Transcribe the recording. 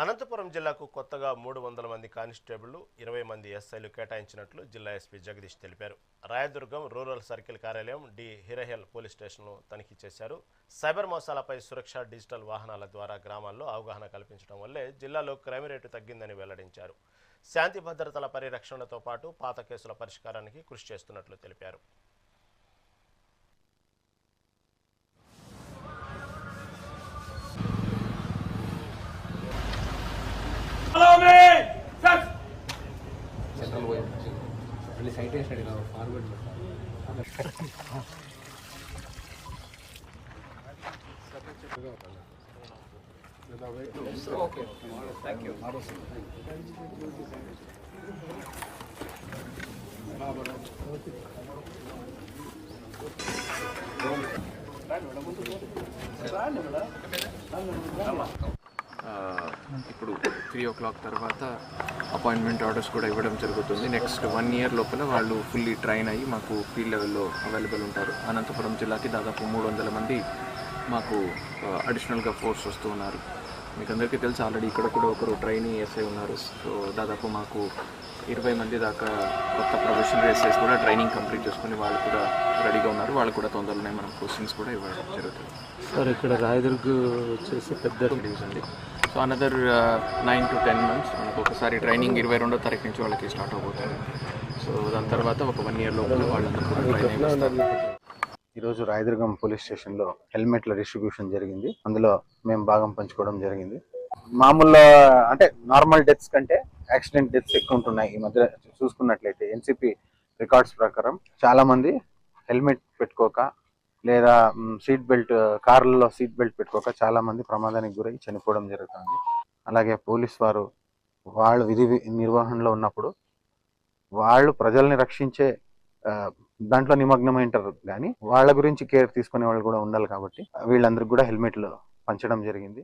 అనంతపురం జిల్లాకు కొత్తగా 300 మంది కానిస్టేబుళ్లు 20 మంది ఎస్ఐలు కేటాయించినట్లు జిల్లా ఎస్పీ జగదీష్ తెలిపారు. రాయదుర్గం రూరల్ సర్కిల్ కార్యాలయం డి హిరహెల్ పోలీస్ స్టేషన్ను తనిఖీ చేశారు. సైబర్ మోసాలపై సురక్ష డిజిటల్ వాహనాల ద్వారా గ్రామాల్లో అవగాహన కల్పించడం వల్లే జిల్లాలో క్రైమ్ రేటు తగ్గిందని వెల్లడించారు. శాంతి భద్రతల పరిరక్షణతో పాటు పాత కేసుల పరిష్కారానికి కృషి చేస్తున్నట్లు తెలిపారు. సెంట్రల్ పోయి మళ్ళీ సైట్ వేసాడు కదా ఫార్వర్డ్ ఓకే థ్యాంక్ యూ. ఇప్పుడు 3 o'clock తర్వాత అపాయింట్మెంట్ ఆర్డర్స్ కూడా ఇవ్వడం జరుగుతుంది. నెక్స్ట్ 1 year లోపల వాళ్ళు ఫుల్లీ ట్రైన్ అయ్యి మాకు ఫీల్డ్ లెవెల్లో అవైలబుల్ ఉంటారు. అనంతపురం జిల్లాకి దాదాపు 300 మంది మాకు అడిషనల్గా ఫోర్స్ వస్తూ ఉన్నారు. మీకు అందరికీ తెలుసు ఆల్రెడీ ఇక్కడ కూడా ఒకరు ట్రైనీ ఎస్ఐ ఉన్నారు. సో దాదాపు మాకు 20 మంది దాకా కొత్త ప్రొఫెషనల్ ఎస్ఐస్ కూడా ట్రైనింగ్ కంప్లీట్ చేసుకుని వాళ్ళు కూడా రెడీగా ఉన్నారు. వాళ్ళు కూడా తొందరలోనే మనం పోస్టింగ్స్ కూడా ఇవ్వడం జరుగుతుంది. సార్ ఇక్కడ రాయదుర్గ్ వచ్చేసి పెద్ద రిలీజ్ ఉంది. సో అనదర్ 9 to 10 months మనకు ఒకసారి ట్రైనింగ్ 22వ తారీఖు నుంచి వాళ్ళకి స్టార్ట్ అవబోతుంది. సో దాని తర్వాత ఒక 1 year లోపల వాళ్ళందరూ కూడా ట్రైన్ అయిపోతారు. ఈరోజు రాయదుర్గం పోలీస్ స్టేషన్లో హెల్మెట్ల డిస్ట్రిబ్యూషన్ జరిగింది. అందులో మేము భాగం పంచుకోవడం జరిగింది. మామూలు అంటే నార్మల్ డెత్స్ కంటే యాక్సిడెంట్ డెత్స్ ఎక్కువ ఉంటున్నాయి. ఈ మధ్య చూసుకున్నట్లయితే ఎన్సిపి రికార్డ్స్ ప్రకారం చాలా మంది హెల్మెట్ పెట్టుకోక లేదా సీట్ బెల్ట్ కార్లలో సీట్ బెల్ట్ పెట్టుకోక చాలా మంది ప్రమాదానికి గురై చనిపోవడం జరుగుతుంది. అలాగే పోలీస్ వారు వాళ్ళు విధి నిర్వహణలో ఉన్నప్పుడు వాళ్ళు ప్రజల్ని రక్షించే దాంట్లో నిమగ్నమై ఉంటారు, కానీ వాళ్ళ గురించి కేర్ తీసుకునే వాళ్ళు కూడా ఉండాలి. కాబట్టి వీళ్ళందరికీ కూడా హెల్మెట్లు పంచడం జరిగింది.